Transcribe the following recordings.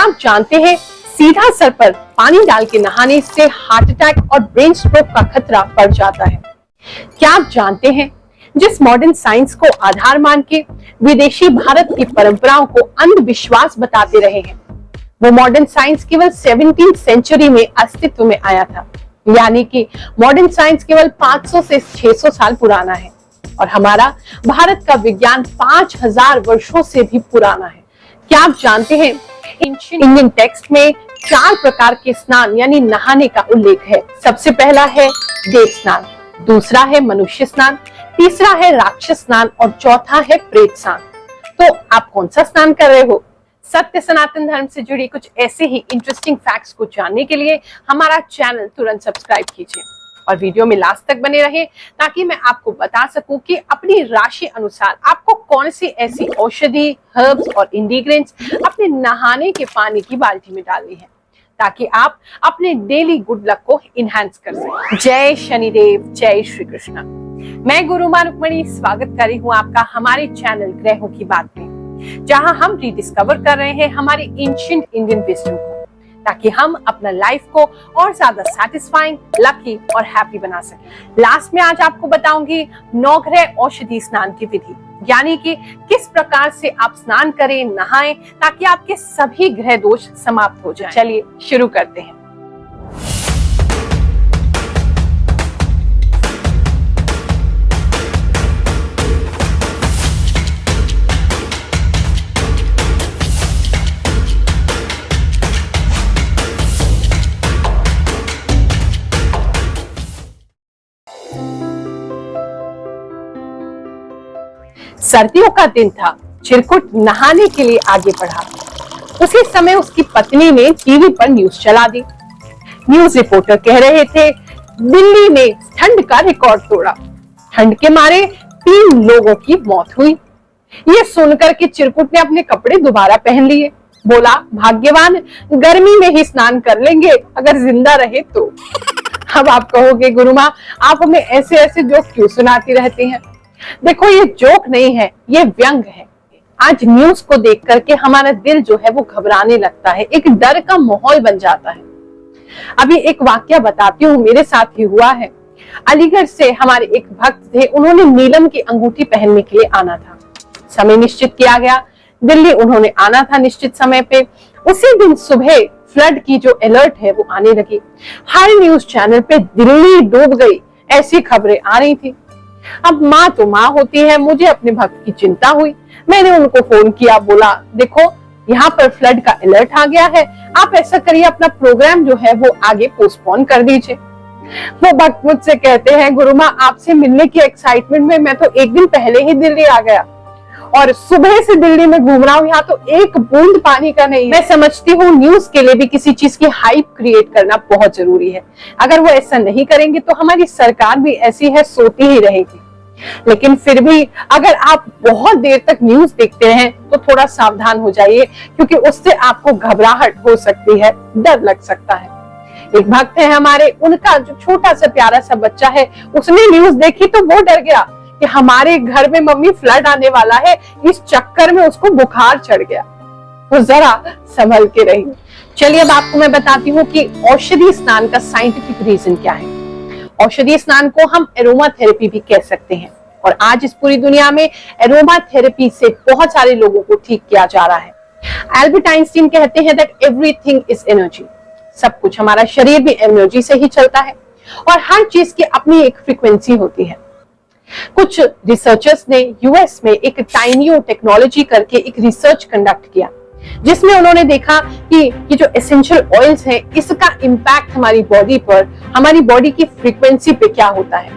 आप जानते हैं सीधा सर पर पानी डाल के नहाने से हार्ट अटैक और ब्रेन स्ट्रोक का खतरा बढ़ जाता है। क्या आप जानते हैं जिस मॉडर्न साइंस को आधार मान के विदेशी भारत की परंपराओं को अंधविश्वास बताते रहे हैं, वो मॉडर्न साइंस केवल 17वीं सेंचुरी में अस्तित्व में आया था। यानी कि मॉडर्न साइंस केवल 500 से 600 साल पुराना है और हमारा भारत का विज्ञान 5000 वर्षों से भी पुराना है। क्या आप जानते हैं इंडियन टेक्स्ट में 4 प्रकार के स्नान यानी नहाने का उल्लेख है। सबसे पहला है देव स्नान, दूसरा है मनुष्य स्नान, तीसरा है राक्षस स्नान और चौथा है प्रेत स्नान। तो आप कौन सा स्नान कर रहे हो? सत्य सनातन धर्म से जुड़ी कुछ ऐसे ही इंटरेस्टिंग फैक्ट्स को जानने के लिए हमारा चैनल तुरंत सब्सक्राइब कीजिए और वीडियो में लास्ट तक बने रहे ताकि मैं आपको बता सकूं कि अपनी राशि अनुसार आपको कौन सी ऐसी औषधि, हर्ब्स और इंग्रेडिएंट्स अपने नहाने के पानी की बाल्टी में डालनी है ताकि आप अपने डेली गुड लक को इनहैंस कर सकें। जय शनिदेव, जय श्री कृष्ण। मैं गुरु माँ रुक्मणी स्वागत कर रही हूँ आपका हमारे चैनल ग्रहों की बात में, जहां हम रिडिस्कवर कर रहे हैं हमारे एंशिएंट इंडियन विजडम को ताकि हम अपना लाइफ को और ज्यादा सैटिस्फाइंग, लकी और हैप्पी बना सकें। लास्ट में आज आपको बताऊंगी 9 ग्रह औषधि स्नान की विधि, यानी कि किस प्रकार से आप स्नान करें, नहाएं ताकि आपके सभी ग्रह दोष समाप्त हो जाएं। चलिए शुरू करते हैं। सर्दियों का दिन था। चिरकुट नहाने के लिए आगे बढ़ा। उसी समय उसकी पत्नी ने टीवी पर न्यूज चला दी। न्यूज रिपोर्टर कह रहे थे दिल्ली ने ठंड का रिकॉर्ड तोड़ा, ठंड के मारे 3 लोगों की मौत हुई। ये सुनकर के चिरकुट ने अपने कपड़े दोबारा पहन लिए। बोला भाग्यवान गर्मी में ही स्नान कर लेंगे अगर जिंदा रहे तो। अब आप कहोगे गुरु माँ आप हमें ऐसे ऐसे जोक क्यों सुनाती रहती हैं? देखो ये जोक नहीं है, ये व्यंग है। आज न्यूज को देख करके हमारा दिल जो है वो घबराने लगता है, एक डर का माहौल बन जाता है। अभी एक वाकया बताती हूँ, मेरे साथ ही हुआ है। अलीगढ़ से हमारे एक भक्त थे, उन्होंने नीलम की अंगूठी पहनने के लिए आना था। समय निश्चित किया गया, दिल्ली उन्होंने आना था निश्चित समय पे। उसी दिन सुबह फ्लड की जो अलर्ट है वो आने लगी। हर न्यूज चैनल पे दिल्ली डूब गई ऐसी खबरें आ रही थी। अब माँ तो माँ होती है, मुझे अपने भक्त की चिंता हुई। मैंने उनको फोन किया, बोला देखो यहाँ पर फ्लड का अलर्ट आ गया है, आप ऐसा करिए अपना प्रोग्राम जो है वो आगे पोस्टपोन कर दीजिए। वो भक्त मुझसे कहते हैं गुरु माँ आपसे मिलने की एक्साइटमेंट में मैं तो एक दिन पहले ही दिल्ली आ गया और सुबह से दिल्ली में घूम रहा हूँ, यहाँ तो एक बूंद पानी का नहीं। मैं समझती हूँ न्यूज के लिए भी किसी चीज की हाइप क्रिएट करना बहुत जरूरी है। अगर वो ऐसा नहीं करेंगे तो हमारी सरकार भी ऐसी है, सोती ही रहेगी। लेकिन फिर भी अगर आप बहुत देर तक न्यूज देखते हैं तो थोड़ा सावधान हो जाइए, क्योंकि उससे आपको घबराहट हो सकती है, डर लग सकता है। एक भक्त है हमारे, उनका जो छोटा सा प्यारा सा बच्चा है, उसने न्यूज देखी तो वो डर गया कि हमारे घर में मम्मी फ्लड आने वाला है, इस चक्कर में उसको बुखार चढ़ गया। तो जरा संभल के रहिए। चलिए अब आपको मैं बताती हूँ कि औषधि स्नान का साइंटिफिक रीजन क्या है। औषधि स्नान को हम एरोमा थेरेपी भी कह सकते हैं और आज इस पूरी दुनिया में एरोमा थेरेपी से बहुत सारे लोगों को ठीक किया जा रहा है। एल्बर्ट आइंस्टीन कहते हैं दैट एवरीथिंग इज एनर्जी। सब कुछ, हमारा शरीर भी एनर्जी से ही चलता है और हर चीज की अपनी एक फ्रीक्वेंसी होती है। कुछ रिसर्चर्स ने यूएस में एक टाइनियो टेक्नोलॉजी करके एक रिसर्च कंडक्ट किया, जिसमें उन्होंने देखा कि ये जो एसेंशियल ऑयल्स हैं इसका इम्पैक्ट हमारी बॉडी पर, हमारी बॉडी की फ्रीक्वेंसी पे क्या होता है।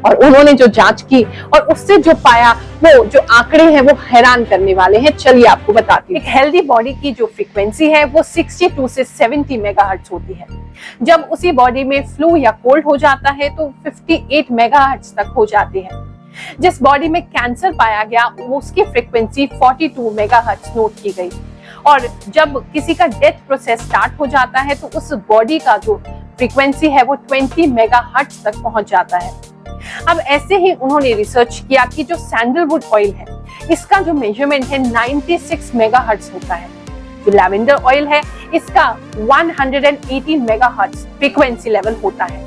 और उन्होंने जो जांच की और उससे जो पाया, वो जो आंकड़े हैं वो हैरान करने वाले हैं। चलिए आपको बताती हूँ। एक हेल्दी बॉडी की जो फ्रीक्वेंसी है वो 62 से 70 मेगाहर्ट्ज होती है। जब उसी बॉडी में फ्लू या कोल्ड हो जाता है तो 58 मेगाहर्ट्ज तक हो जाती है। जिस बॉडी में कैंसर पाया गया वो उसकी फ्रीक्वेंसी 42 मेगाहर्ट्ज नोट की गई। और जब किसी का डेथ प्रोसेस स्टार्ट हो जाता है तो उस बॉडी का जो फ्रीक्वेंसी है वो 20 मेगाहर्ट्ज तक पहुंच जाता है। अब ऐसे ही उन्होंने रिसर्च किया कि जो सैंडलवुड ऑयल है इसका जो मेजरमेंट है 96 मेगाहर्ट्ज होता है। जो लैवेंडर ऑयल है इसका 118 मेगाहर्ट्ज फ्रीक्वेंसी लेवल होता है।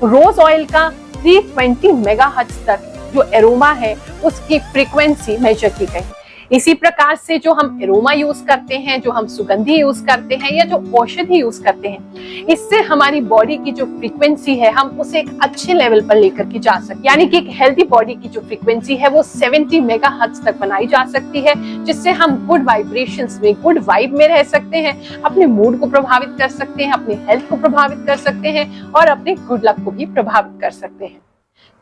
रोज ऑयल का 320 मेगाहर्ट्ज तक जो एरोमा है उसकी फ्रीक्वेंसी मेजर की गई। इसी प्रकार से जो हम एरोमा यूज करते हैं, जो हम सुगंधी यूज करते हैं या जो औषधि यूज करते हैं, इससे हमारी बॉडी की जो फ्रीक्वेंसी है हम उसे एक अच्छे लेवल पर लेकर के जा सकते हैं। यानी कि एक हेल्दी बॉडी की जो फ्रीक्वेंसी है वो 70 मेगाहर्ट्ज तक बनाई जा सकती है, जिससे हम गुड वाइब्रेशंस में, गुड वाइब में रह सकते हैं, अपने मूड को प्रभावित कर सकते हैं, अपने हेल्थ को प्रभावित कर सकते हैं और अपने गुड लक को भी प्रभावित कर सकते हैं।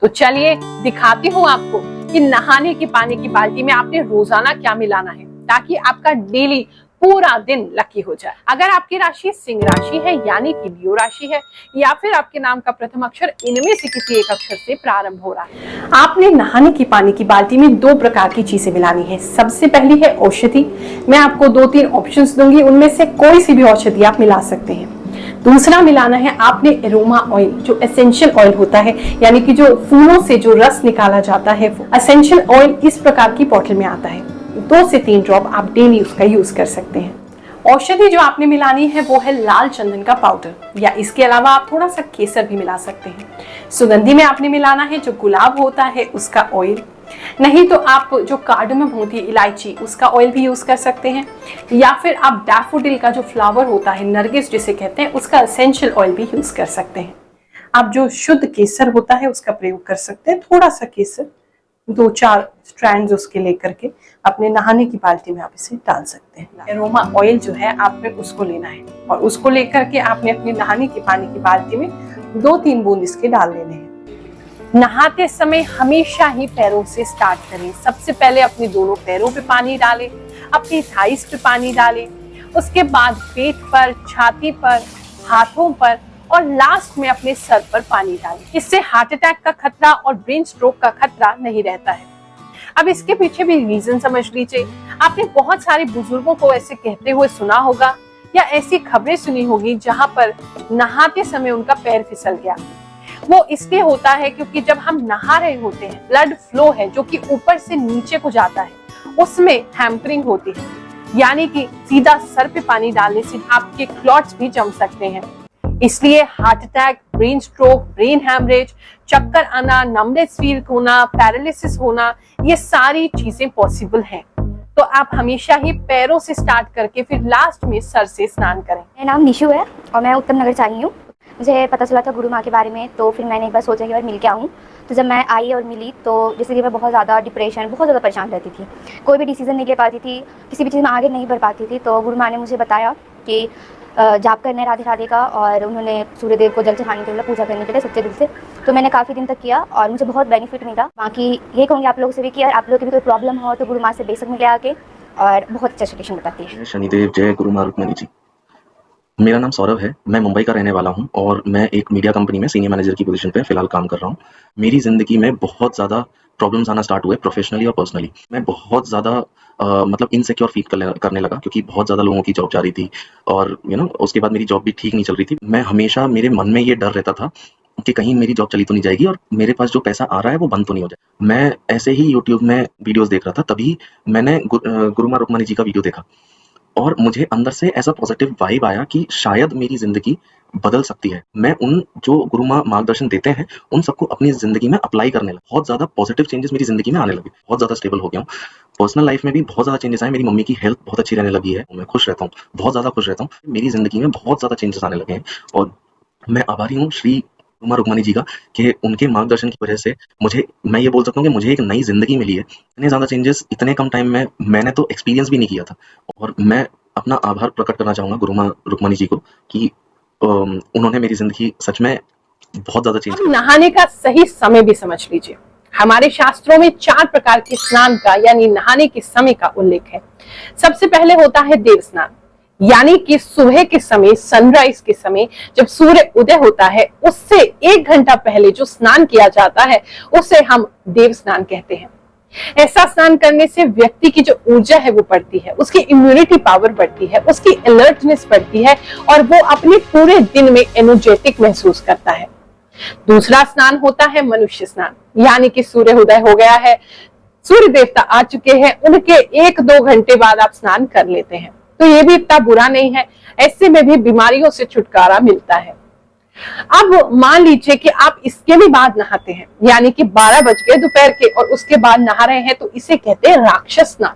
तो चलिए दिखाती हूँ आपको कि नहाने की पानी की बाल्टी में आपने रोजाना क्या मिलाना है ताकि आपका डेली पूरा दिन लकी हो जाए। अगर आपकी राशि सिंह राशि है यानी कि लियो राशि है या फिर आपके नाम का प्रथम अक्षर इनमें से किसी एक अक्षर से प्रारंभ हो रहा है, आपने नहाने की पानी की बाल्टी में 2 प्रकार की चीजें मिलानी है। सबसे पहली है औषधि। मैं आपको 2-3 ऑप्शंस दूंगी, उनमें से कोई सी भी औषधि आप मिला सकते हैं। दूसरा मिलाना है आपने एरोमा ऑयल, जो एसेंशियल ऑयल होता है, यानी कि जो फूलों से जो रस निकाला जाता है, एसेंशियल ऑयल इस प्रकार की बॉटल में आता है। 2 से 3 ड्रॉप आप डेली उसका यूज कर सकते हैं। औषधि जो आपने मिलानी है वो है लाल चंदन का पाउडर, या इसके अलावा आप थोड़ा सा केसर भी मिला सकते हैं। सुगंधी में आपने मिलाना है जो गुलाब होता है उसका ऑयल, नहीं तो आप जो कार्डमम होती है इलायची, उसका ऑयल भी यूज कर सकते हैं, या फिर आप डैफोडिल का जो फ्लावर होता है, नरगिस जिसे कहते हैं, उसका एसेंशियल ऑयल भी यूज कर सकते हैं। आप जो शुद्ध केसर होता है उसका प्रयोग कर सकते हैं। थोड़ा सा केसर 2-4 स्ट्रैंड्स उसके लेकर के अपने नहाने की बाल्टी में आप इसे डाल सकते हैं। एरोमा ऑयल जो है आपने उसको लेना है और उसको लेकर के आपने अपने नहाने की पानी की बाल्टी में 2-3 बूंद इसके डाल लेने हैं। नहाते समय हमेशा ही पैरों से स्टार्ट करें। सबसे पहले अपने दोनों पैरों पे पानी डालें, अपनी थाइस पे पानी डालें, उसके बाद पेट पर, छाती पर, हाथों पर और लास्ट में अपने सर पर पानी डालें। इससे हार्ट अटैक का खतरा और ब्रेन स्ट्रोक का खतरा नहीं रहता है। अब इसके पीछे भी रीजन समझ लीजिए। आपने बहुत सारे बुजुर्गों को ऐसे कहते हुए सुना होगा या ऐसी खबरें सुनी होगी जहां पर नहाते समय उनका पैर फिसल गया। वो इसलिए होता है क्योंकि जब हम नहा रहे होते हैं, ब्लड फ्लो है जो कि ऊपर से नीचे को जाता है, उसमें हैम्परिंग होती है, यानी कि सीधा सर पे पानी डालने से आपके क्लॉट्स भी जम सकते हैं। इसलिए heart attack, brain stroke, brain haemorrhage, चक्कर आना, नमनेस फील होना, पैरालिसिस होना, ये सारी चीजें पॉसिबल हैं। तो आप हमेशा ही पैरों से स्टार्ट करके फिर लास्ट में सर से स्नान करें। मेरा नाम निशु है और मैं उत्तम नगर से आई हूँ। मुझे पता चला था गुरु माँ के बारे में, तो फिर मैंने एक बार सोचा कि यार मिल के आऊँ। तो जब मैं आई और मिली तो जैसे कि मैं बहुत ज़्यादा डिप्रेशन, बहुत ज़्यादा परेशान रहती थी, कोई भी डिसीजन नहीं ले पाती थी, किसी भी चीज़ में आगे नहीं बढ़ पाती थी। तो गुरु माँ ने मुझे बताया कि जाप करना है राधे राधे का, और उन्होंने सूर्यदेव को जल चढ़ाने के लिए, पूजा करने के लिए सच्चे दिल से। तो मैंने काफ़ी दिन तक किया और मुझे बहुत बेनिफिट मिला। बाकी ये कहूँगी आप लोगों से भी कि यार आप लोग की भी कोई प्रॉब्लम हो तो गुरु माँ से बेशक मिले आके, और बहुत अच्छा सोल्यूशन बताती है। शनिदेव, जय गुरु माँ रुक्मणी जी। मेरा नाम सौरभ है, मैं मुंबई का रहने वाला हूं और मैं एक मीडिया कंपनी में सीनियर मैनेजर की पोजीशन पे फिलहाल काम कर रहा हूं। मेरी ज़िंदगी में बहुत ज़्यादा प्रॉब्लम्स आना स्टार्ट हुए, प्रोफेशनली और पर्सनली। मैं बहुत ज़्यादा मतलब इनसिक्योर फील करने लगा, क्योंकि बहुत ज़्यादा लोगों की जॉब जा रही थी और उसके बाद मेरी जॉब भी ठीक नहीं चल रही थी। मैं हमेशा, मेरे मन में ये डर रहता था कि कहीं मेरी जॉब चली तो नहीं जाएगी और मेरे पास जो पैसा आ रहा है वो बंद तो नहीं हो जाए। मैं ऐसे ही यूट्यूब में वीडियोज़ देख रहा था, तभी मैंने गुरु माँ रुक्मणी जी का वीडियो देखा और मुझे अंदर से ऐसा पॉजिटिव वाइब आया कि शायद मेरी ज़िंदगी बदल सकती है। मैं उन जो गुरु माँ मार्गदर्शन देते हैं उन सबको अपनी ज़िंदगी में अप्लाई करने लगा। बहुत ज़्यादा पॉजिटिव चेंजेस मेरी ज़िंदगी में आने लगे, बहुत ज़्यादा स्टेबल हो गया हूँ। पर्सनल लाइफ में भी बहुत ज़्यादा चेंजेस आए। मेरी मम्मी की हेल्थ बहुत अच्छी रहने लगी है, मैं खुश रहता हूँ, बहुत ज़्यादा खुश रहता हूँ। मेरी ज़िंदगी में बहुत ज़्यादा चेंजेस आने लगे हैं और मैं आभारी हूँ श्री गुरु माँ रुक्मणी जी का कि उनके मार्गदर्शन की वजह से मैं ये बोल सकता हूँ कि मुझे एक नई ज़िंदगी मिली है। इतने ज़्यादा चेंजेस इतने कम टाइम में मैंने तो एक्सपीरियंस भी नहीं किया था और मैं अपना आभार प्रकट करना चाहूँगा गुरु माँ रुक्मणी जी को कि उन्होंने मेरी ज़िंदगी सच में बहुत ज़्यादा चेंज किया। नहाने का सही समय भी समझ लीजिए। हमारे शास्त्रों में 4 प्रकार के स्नान का यानी नहाने के समय का उल्लेख है। सबसे पहले होता है देव स्नान, यानी कि सुबह के समय, सनराइज के समय जब सूर्य उदय होता है उससे 1 घंटा पहले जो स्नान किया जाता है उसे हम देव स्नान कहते हैं। ऐसा स्नान करने से व्यक्ति की जो ऊर्जा है वो बढ़ती है, उसकी इम्यूनिटी पावर बढ़ती है, उसकी अलर्टनेस बढ़ती है और वो अपने पूरे दिन में एनर्जेटिक महसूस करता है। दूसरा स्नान होता है मनुष्य स्नान, यानी कि सूर्य उदय हो गया है, सूर्य देवता आ चुके हैं, उनके 1-2 घंटे बाद आप स्नान कर लेते हैं। तो ये भी इतना बुरा नहीं है, ऐसे में भी बीमारियों से छुटकारा मिलता है। अब मान लीजिए कि आप इसके भी बाद नहाते हैं, यानी कि 12 बज गए दोपहर के और उसके बाद नहा रहे हैं, तो इसे कहते हैं राक्षस स्नान।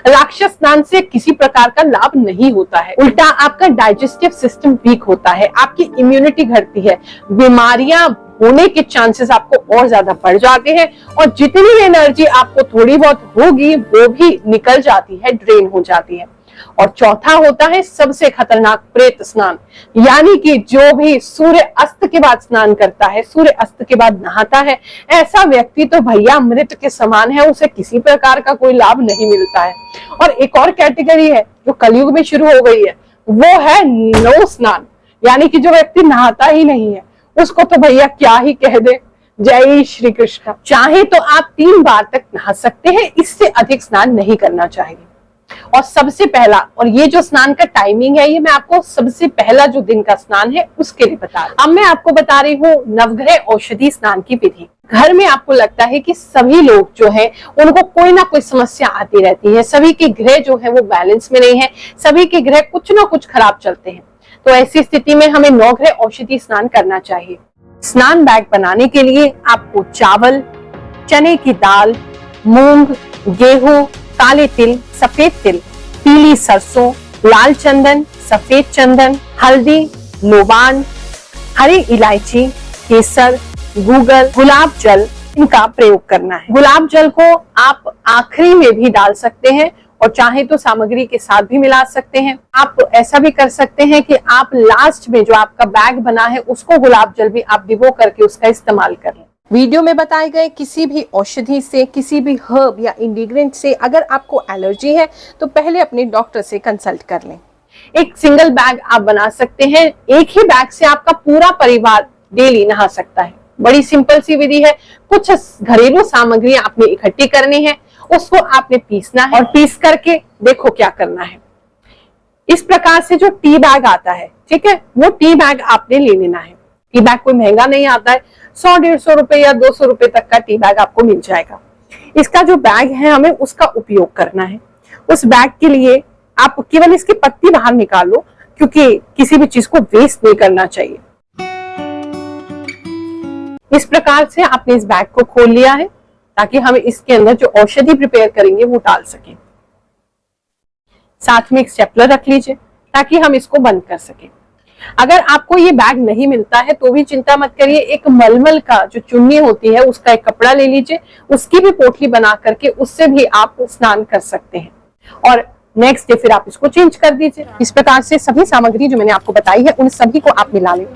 राक्षस स्नान से किसी प्रकार का लाभ नहीं होता है, उल्टा आपका डाइजेस्टिव सिस्टम वीक होता है, आपकी इम्यूनिटी घटती है, बीमारियां होने के चांसेस आपको और ज्यादा बढ़ जाते हैं और जितनी एनर्जी आपको थोड़ी बहुत होगी वो भी निकल जाती है, ड्रेन हो जाती है। और चौथा होता है सबसे खतरनाक प्रेत स्नान, यानी कि जो भी सूर्य अस्त के बाद स्नान करता है, सूर्य अस्त के बाद नहाता है, ऐसा व्यक्ति तो भैया मृत के समान है, उसे किसी प्रकार का कोई लाभ नहीं मिलता है। और एक और कैटेगरी है जो कलयुग में शुरू हो गई है, वो है नो स्नान, यानी कि जो व्यक्ति नहाता ही नहीं है, उसको तो भैया क्या ही कह दे। जय श्री कृष्ण। चाहे तो आप 3 बार तक नहा सकते हैं, इससे अधिक स्नान नहीं करना चाहिए। और सबसे पहला, और ये जो स्नान का टाइमिंग है, ये मैं आपको सबसे पहला जो दिन का स्नान है उसके लिए बता रही हूँ। अब मैं आपको बता रही हूँ नवग्रह औषधि स्नान की विधि। घर में आपको लगता है कि सभी लोग जो है उनको कोई ना कोई समस्या आती रहती है, सभी के ग्रह जो है वो बैलेंस में नहीं है, सभी के ग्रह कुछ ना कुछ खराब चलते हैं। तो ऐसी स्थिति में हमें नवग्रह औषधि स्नान करना चाहिए। स्नान बैग बनाने के लिए आपको चावल, चने की दाल, मूंग, गेहूं, काले तिल, सफेद तिल, पीली सरसों, लाल चंदन, सफेद चंदन, हल्दी, लोबान, हरी इलायची, केसर, गूगल, गुलाब जल, इनका प्रयोग करना है। गुलाब जल को आप आखिरी में भी डाल सकते हैं और चाहे तो सामग्री के साथ भी मिला सकते हैं। आप ऐसा भी कर सकते हैं कि आप लास्ट में जो आपका बैग बना है उसको गुलाब जल भी आप भिगो करके उसका इस्तेमाल कर लें। वीडियो में बताए गए किसी भी औषधि से, किसी भी हर्ब या इंग्रेडिएंट से अगर आपको एलर्जी है तो पहले अपने डॉक्टर से कंसल्ट कर लें। एक सिंगल बैग आप बना सकते हैं, एक ही बैग से आपका पूरा परिवार डेली नहा सकता है। बड़ी सिंपल सी विधि है। कुछ घरेलू सामग्री आपने इकट्ठी करनी है, उसको आपने पीसना है और पीस करके देखो क्या करना है। इस प्रकार से जो टी बैग आता है, ठीक है, वो टी बैग आपने ले लेना है। टी बैग कोई महंगा नहीं आता है, 100-150 रुपए या 200 रुपए तक का टी बैग आपको मिल जाएगा। इसका जो बैग है हमें उसका उपयोग करना है। उस बैग के लिए आप केवल इसकी पत्ती बाहर निकाल लो, क्योंकि किसी भी चीज को वेस्ट नहीं करना चाहिए। इस प्रकार से आपने इस बैग को खोल लिया है ताकि हम इसके अंदर जो औषधि प्रिपेयर करेंगे वो डाल सकें। साथ में एक स्टेपलर रख लीजिए ताकि हम इसको बंद कर सकें। अगर आपको ये बैग नहीं मिलता है तो भी चिंता मत करिए, एक मलमल का जो चुन्नी होती है उसका एक कपड़ा ले लीजिए, उसकी भी पोटली बना करके उससे भी आप स्नान कर सकते हैं और नेक्स्ट डे फिर आप इसको चेंज कर दीजिए। इस प्रकार से सभी सामग्री जो मैंने आपको बताई है उन सभी को आप मिला लें।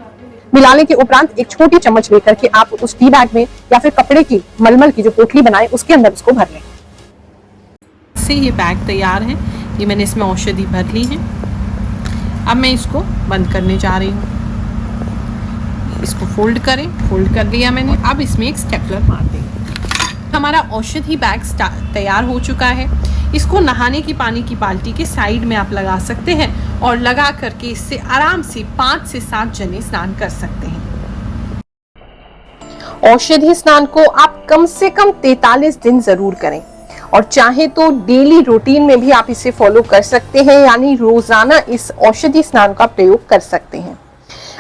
मिलाने के उपरांत एक छोटी चम्मच लेकर के आप उस टी बैग में या फिर कपड़े की मलमल की जो पोटली बनाए उसके अंदर इसको भर लें। से ये बैग तैयार है, ये मैंने इसमें औषधि भर ली है। अब मैं इसको बंद करने जा रही हूँ। इसको फोल्ड करें, फोल्ड कर दिया मैंने। अब इसमें एक स्टेपलर मार देंगे। हमारा औषधि बैग तैयार हो चुका है। इसको नहाने की पानी की बाल्टी के साइड में आप लगा सकते हैं और लगा करके इससे आराम से 5 से 7 जने स्नान कर सकते हैं। औषधि स्नान को आप कम से कम 43 दिन जरूर करें और चाहे तो डेली रूटीन में भी आप इसे फॉलो कर सकते हैं, यानी रोजाना इस औषधि स्नान का प्रयोग कर सकते हैं।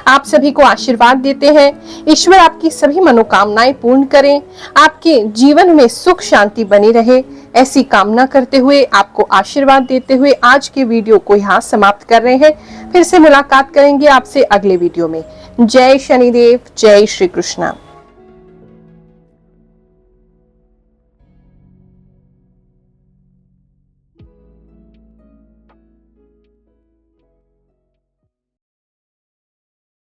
आप सभी को आशीर्वाद देते हैं, ईश्वर आपकी सभी मनोकामनाएं पूर्ण करें, आपके जीवन में सुख शांति बनी रहे, ऐसी कामना करते हुए आपको आशीर्वाद देते हुए आज के वीडियो को यहाँ समाप्त कर रहे हैं। फिर से मुलाकात करेंगे आपसे अगले वीडियो में। जय शनिदेव, जय श्री कृष्णा।